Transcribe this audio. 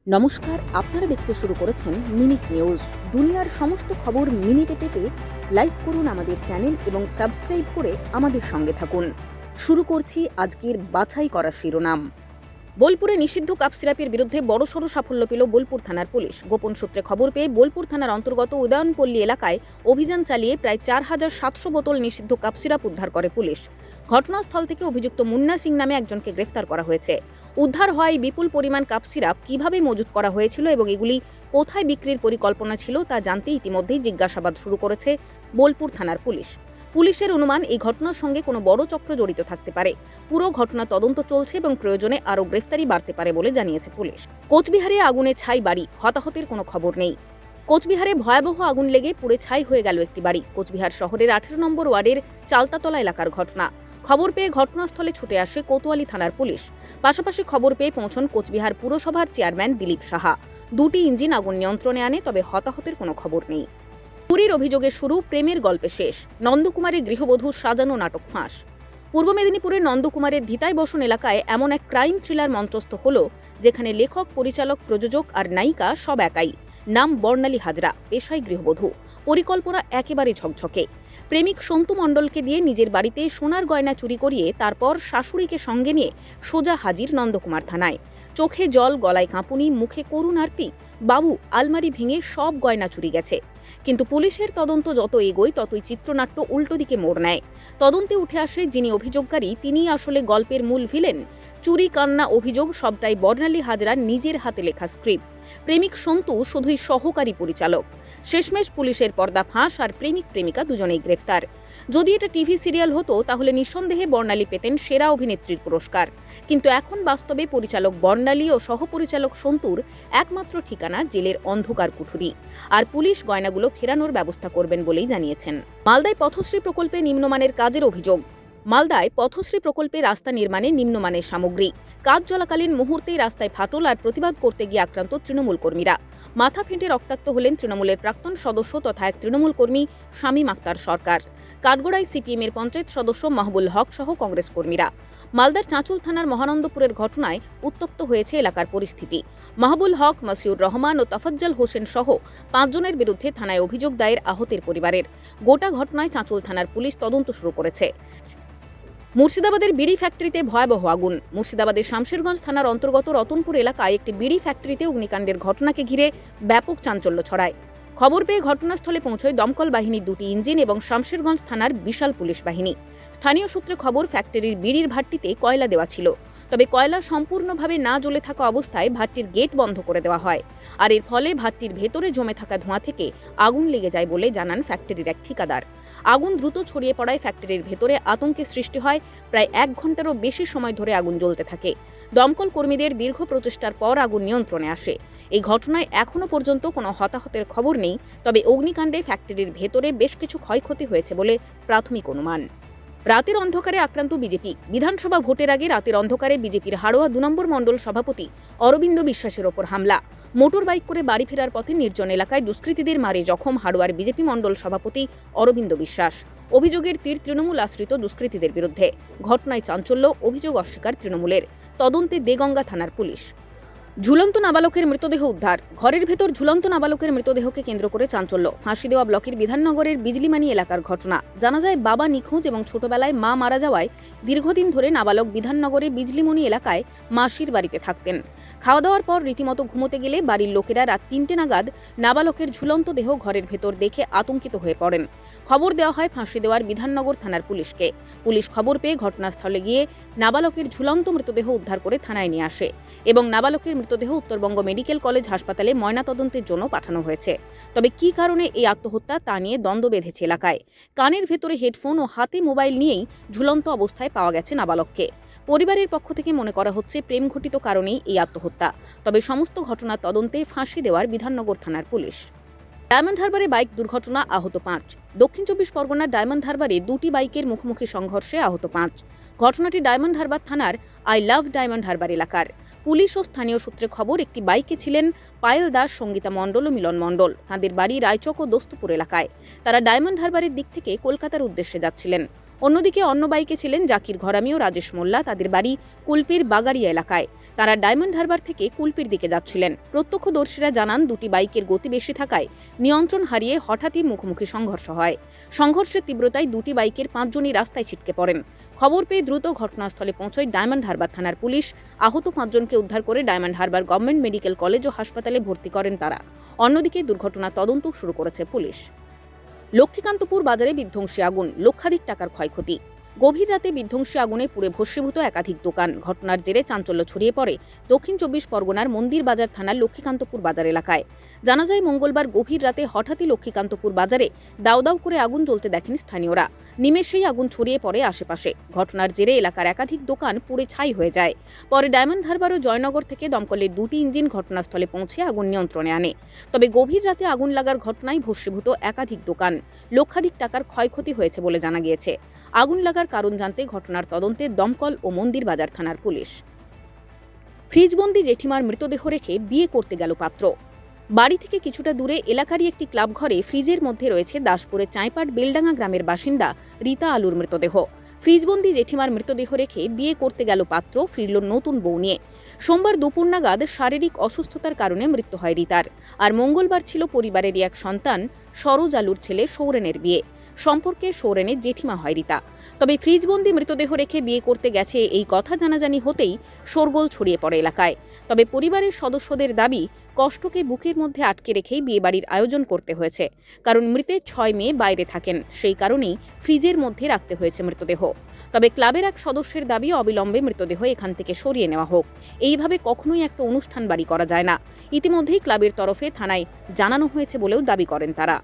নমস্কার, আপনারা দেখতে শুরু করেছেন মিনিট নিউজ। দুনিয়ার সমস্ত খবর মিনিটে পেতে লাইক করুন আমাদের চ্যানেল এবং সাবস্ক্রাইব করে আমাদের সঙ্গে থাকুন। শুরু করছি আজকের বাছাই করা শিরোনাম। বোলপুরে নিষিদ্ধ কাপ সিরাপের বিরুদ্ধে বড়সড় সাফল্য পেল বোলপুর থানার পুলিশ। গোপন সূত্রে খবর পেয়ে বোলপুর থানার অন্তর্গত উদয়নপল্লী এলাকায় অভিযান চালিয়ে প্রায় ৪,৭০০ বোতল নিষিদ্ধ কাপ সিরাপ উদ্ধার করে পুলিশ। ঘটনাস্থল থেকে অভিযুক্ত মুন্না সিং নামে একজনকে গ্রেফতার করা হয়েছে। উদ্ধার হয় বিপুল পরিমাণ কাপ সিরাপ কিভাবে মজুত করা হয়েছিল এবং এগুলি কোথায় বিক্রির পরিকল্পনা ছিল তা জানতে ইতিমধ্যেই জিজ্ঞাসাবাদ শুরু করেছে বোলপুর থানার পুলিশ। পুলিশের অনুমান এই ঘটনার সঙ্গে কোনো বড় চক্র জড়িত থাকতে পারে। পুরো ঘটনা তদন্ত চলছে এবং প্রয়োজনে আরও গ্রেফতারি বাড়তে পারে বলে জানিয়েছে পুলিশ। কোচবিহারে আগুনে ছাই বাড়ি, হতাহতের কোনো খবর নেই। কোচবিহারে ভয়াবহ আগুন লেগে পুড়ে ছাই হয়ে গেল একটি বাড়ি। কোচবিহার শহরের 18 নম্বর ওয়ার্ডের চালতাতলা এলাকার ঘটনা। খবর পেয়ে ঘটনাস্থলে ছুটে আসে কোতোয়ালি থানার পুলিশ। পাশাপাশি খবর পেয়ে পৌঁছন কোচবিহার পুরসভার চেয়ারম্যান দিলীপ সাহা। দুটি ইঞ্জিন আগুন নিয়ন্ত্রণে আনে, তবে হতাহতের কোনো খবর নেই। চুরির অভিযোগে শুরু, প্রেমের গল্পে শেষ। নন্দকুমারের গৃহবধূর সাজানো নাটক ফাঁস। পূর্ব মেদিনীপুরের নন্দকুমারের ধিতাই বসন এলাকায় এমন এক ক্রাইম থ্রিলার মঞ্চস্থ হল, যেখানে লেখক, পরিচালক, প্রযোজক আর নায়িকা সব একাই। নাম বর্ণালী হাজরা, পেশায় গৃহবধূ। পরিকল্পনা একেবারে ঝকঝকে। প্রেমিক সন্তু মণ্ডলকে দিয়ে নিজের বাড়িতে সোনার গয়না চুরি করিয়ে তারপর শাশুড়িকে সঙ্গে নিয়ে সোজা হাজির নন্দকুমার থানায়। চোখে জল, গলায় কাঁপুনি, মুখে করুণ আরতি। বাবু, আলমারি ভেঙে সব গয়না চুরি গেছে। কিন্তু পুলিশের তদন্ত যত এগোয় ততই চিত্রনাট্য উল্টো দিকে মোড় নেয়। তদন্তে উঠে আসে যিনি অভিযোগকারী তিনিই আসলে গল্পের মূল ভিলেন। চুরি, কান্না, অভিযোগ সবটাই বর্ণালী হাজরার নিজের হাতে লেখা স্ক্রিপ্ট। প্রেমিক সন্তু শুধুই সহকারী পরিচালক। শেষমেশ পুলিশের পর্দা ফাঁস আর প্রেমিক প্রেমিকা দুজনেই গ্রেফতার। যদি এটা টিভি সিরিয়াল হতো তাহলে নিঃসন্দেহে বর্ণালী পেতেন সেরা অভিনেত্রীর পুরস্কার। কিন্তু এখন বাস্তবে পরিচালক বর্ণালী ও সহপরিচালক সন্তুর একমাত্র ঠিকানা জেলের অন্ধকার কুঠুরি। আর পুলিশ গয়নাগুলো ফেরানোর ব্যবস্থা করবেন বলেই জানিয়েছেন। মালদায় পথশ্রী প্রকল্পে নিম্নমানের কাজের অভিযোগ। মালদায় পথশ্রী প্রকল্পে রাস্তা নির্মাণে নিম্নমানের সামগ্রী। কাজ চলাকালীন মুহূর্তেই রাস্তায় ফাটল আর প্রতিবাদ করতে গিয়ে আক্রান্ত তৃণমূল কর্মীরা। মাথা ফেটে রক্তাক্ত হলেন তৃণমূলের প্রাক্তন সদস্য তথা এক তৃণমূল কর্মী শামীম আক্তার সরকার। কাঠগড়ায় সিপিএমের পঞ্চায়েত সদস্য মাহবুল হক সহ কংগ্রেস কর্মীরা। মালদার চাঁচল থানার মহানন্দপুরের ঘটনায় উত্তপ্ত হয়েছে এলাকার পরিস্থিতি। মাহবুল হক, মাসিউর রহমান ও তাফাজ্জল হোসেন সহ 5 জনের বিরুদ্ধে থানায় অভিযোগ দায়ের আহতের পরিবারের। গোটা ঘটনায় চাঁচল থানার পুলিশ তদন্ত শুরু করেছে। মুর্শিদাবাদের বিড়ি ফ্যাক্টরিতে ভয়াবহ আগুন। মুর্শিদাবাদের শামশেরগঞ্জ থানার অন্তর্গত রতনপুর এলাকায় একটি বিড়ি ফ্যাক্টরিতে অগ্নিকাণ্ডের ঘটনাকে ঘিরে ব্যাপক চাঞ্চল্য ছড়ায়। খবর পেয়ে ঘটনাস্থলে পৌঁছয় দমকল বাহিনীর 2টি ইঞ্জিন এবং শামশেরগঞ্জ থানার বিশাল পুলিশ বাহিনী। স্থানীয় সূত্রে খবর, ফ্যাক্টরির বিড়ির ভাট্টিতে কয়লা দেওয়া ছিল, তবে কয়লা সম্পূর্ণভাবে না জ্বলে থাকা অবস্থায় ভাট্টির গেট বন্ধ করে দেওয়া হয়। আর এর ফলে ভাট্টির ভেতরে জমে থাকা ধোঁয়া থেকে আগুন লেগে যায় বলে জানান ফ্যাক্টরির এক ঠিকাদার। আগুন দ্রুত ছড়িয়ে পড়ায় ফ্যাক্টরির ভেতরে আতঙ্কের সৃষ্টি হয়। প্রায় 1 ঘন্টারও বেশি সময় ধরে আগুন জ্বলতে থাকে। দমকল কর্মীদের দীর্ঘ প্রচেষ্টার পর আগুন নিয়ন্ত্রণে আসে। এই ঘটনায় এখনো পর্যন্ত কোনো হতাহতের খবর নেই, তবে অগ্নিকাণ্ডে ফ্যাক্টরির ভেতরে বেশ কিছু ক্ষয়ক্ষতি হয়েছে বলে প্রাথমিক অনুমান। রাতের অন্ধকারে আক্রান্ত বিজেপি। বিধানসভা ভোটের আগে রাতের অন্ধকারে বিজেপির হাড়োয়া 2 নম্বর মণ্ডল সভাপতি অরবিন্দ বিশ্বাসের ওপর হামলা। মোটর বাইক করে বাড়ি ফেরার পথে নির্জন এলাকায় দুষ্কৃতীদের মারে জখম হাড়োয়ার বিজেপি মণ্ডল সভাপতি অরবিন্দ বিশ্বাস। অভিযোগের তীর তৃণমূল আশ্রিত দুষ্কৃতীদের বিরুদ্ধে। ঘটনায় চাঞ্চল্য, অভিযোগ অস্বীকার তৃণমূলের। তদন্তে দেগঙ্গা থানার পুলিশ। ঝুলন্ত নাবালকের মৃতদেহ উদ্ধার। ঘরের ভেতর ঝুলন্ত নাবালকের মৃতদেহকে কেন্দ্র করে চাঞ্চল্য। ফাঁসি দেওয়া ব্লকের বিধাননগরের বিজলিমানি এলাকার ঘটনা। জানা যায় বাবা নিখোঁজ এবং ছোটবেলায় মা মারা যাওয়ায় দীর্ঘদিন ধরে নাবালক বিধাননগরে বিজলিমনি এলাকায় মাসির বাড়িতে থাকতেন। খাওয়া দাওয়ার পর রীতিমতো ঘুমোতে গেলে বাড়ির লোকেরা রাত 3টে নাগাদ নাবালকের ঝুলন্ত দেহ ঘরের ভেতর দেখে আতঙ্কিত হয়ে পড়েন। খবর দেওয়া হয় ফাঁসি দেওয়ার বিধাননগর থানার পুলিশকে। পুলিশ খবর পেয়ে ঘটনাস্থলে গিয়ে নাবালকের ঝুলন্ত মৃতদেহ উদ্ধার করে থানায় নিয়ে আসে এবং নাবালকের মৃতদেহ উত্তরবঙ্গ মেডিকেল কলেজ হাসপাতালে ময়নাতদন্তের জন্য পাঠানো হয়েছে। তবে কী কারণে এই আত্মহত্যা তা নিয়ে দ্বন্দ্ব বেঁধেছে এলাকায়। কানের ভেতরে হেডফোন ও হাতে মোবাইল নিয়েই ঝুলন্ত অবস্থায় পাওয়া গেছে নাবালককে। পরিবারের পক্ষ থেকে মনে করা হচ্ছে প্রেমঘটিত কারণেই এই আত্মহত্যা। তবে সমস্ত ঘটনার তদন্তে ফাঁসি দেওয়ার বিধাননগর থানার পুলিশ। ডায়মন্ড হারবারে বাইক দুর্ঘটনা, আহত 5। দক্ষিণ 24 পরগনার ডায়মন্ড হারবারে 2টি বাইকের মুখোমুখি সংঘর্ষে আহত 5। ঘটনাটি ডায়মন্ড হারবার থানার আই লাভ ডায়মন্ড হারবার এলাকার। পুলিশ ও স্থানীয় সূত্রে খবর, একটি বাইকে ছিলেন পায়েল দাস, সঙ্গীতা মণ্ডল ও মিলন মণ্ডল। তাঁদের বাড়ি রায়চক ও দোস্তপুর এলাকায়। তারা ডায়মন্ড হারবারের দিক থেকে কলকাতার উদ্দেশ্যে যাচ্ছিলেন। অন্যদিকে অন্য বাইকে ছিলেন জাকির ঘরামি ও রাজেশ মোল্লা। তাদের বাড়ি কুলপির বাগাড়িয়া এলাকায়। তারা ডায়মন্ড হারবার থেকে কুলপির দিকে যাচ্ছিলেন। প্রত্যক্ষদর্শীরা জানান, দুটি বাইকের গতি বেশি থাকায় নিয়ন্ত্রণ হারিয়ে হঠাৎই মুখোমুখি সংঘর্ষ হয়। সংঘর্ষের তীব্রতায় দুটি বাইকের 5 জনই রাস্তায় ছিটকে পড়েন। খবর পেয়ে দ্রুত ঘটনাস্থলে পৌঁছয় ডায়মন্ড হারবার থানার পুলিশ। আহত 5 জনকে উদ্ধার করে Diamond Harbour government medical college ও হাসপাতালে ভর্তি করেন তারা। অন্যদিকে দুর্ঘটনা তদন্ত শুরু করেছে পুলিশ। লক্ষ্মীকান্তপুর বাজারে বিধ্বংসী আগুন, লক্ষাধিক টাকার ক্ষয়ক্ষতি। গভীর রাতে বিধ্বংসী আগুনে পুড়ে ভস্মীভূত একাধিক দোকান। ঘটনার জেরে চাঞ্চল্য ছড়িয়ে পড়ে দক্ষিণ 24 পরগনার মন্দির বাজার থানার লক্ষ্মীকান্তপুর বাজার এলাকায়। জানা যায়, মঙ্গলবার গভীর রাতে হঠাৎই লক্ষ্মীকান্তপুর বাজারে দাউ দাউ করে আগুন জ্বলতে দেখেন স্থানীয়রা। নিমেষেই আগুন ছড়িয়ে পড়ে আশেপাশে। ঘটনার জেরে এলাকার একাধিক দোকান পুড়ে ছাই হয়ে যায়। পরে ডায়মন্ড হারবার ও জয়নগর থেকে দমকলের 2টি ইঞ্জিন ঘটনাস্থলে পৌঁছে আগুন নিয়ন্ত্রণে আনে। তবে গভীর রাতে আগুন লাগার ঘটনায় ভস্মীভূত একাধিক দোকান, লক্ষাধিক টাকার ক্ষয়ক্ষতি হয়েছে বলে জানা গিয়েছে। আগুন লাগার কারণ জানতে ঘটনার তদন্তে দমকল ও মন্দির বাজার থানার পুলিশ। ফ্রিজবন্দি জেঠিমার মৃতদেহ রেখে বিয়ে করতে গেল পাত্র। বাড়ি থেকে কিছুটা দূরে এলাকারই একটি ক্লাব ঘরে ফ্রিজের মধ্যে রয়েছে দাসপুরের চাঁইপাট বেলডাঙ্গা গ্রামের বাসিন্দা রীতা আলুর মৃতদেহ। ফ্রিজবন্দি জেঠিমার মৃতদেহ রেখে বিয়ে করতে গেল পাত্র, ফিরল নতুন বউ নিয়ে। সোমবার দুপুর নাগাদ শারীরিক অসুস্থতার কারণে মৃত্যু হয় রীতার। আর মঙ্গলবার ছিল পরিবারেরই এক সন্তান সরোজ আলুর ছেলে সৌরেনের বিয়ে। সম্পর্কে সৌরেনের জেঠিমা হয় রীতা। তবে ফ্রিজবন্দি মৃতদেহ রেখে বিয়ে করতে গেছে এই কথা জানাজানি হতেই শোরগোল ছড়িয়ে পড়ে এলাকায়। তবে পরিবারের সদস্যদের দাবি, কষ্টকে বুকের মধ্যে আটকে রেখেই বিয়েবাড়ির আয়োজন করতে হয়েছে। কারণ মৃতের 6 মেয়ে বাইরে থাকেন, সেই কারণেই ফ্রিজের মধ্যে রাখতে হয়েছে মৃতদেহ। তবে ক্লাবের এক সদস্যের দাবি, অবিলম্বে মৃতদেহ এখান থেকে সরিয়ে নেওয়া হোক। এইভাবে কখনোই একটা অনুষ্ঠান বাড়ি করা যায় না। ইতিমধ্যেই ক্লাবের তরফে থানায় জানানো হয়েছে বলেও দাবি করেন তারা।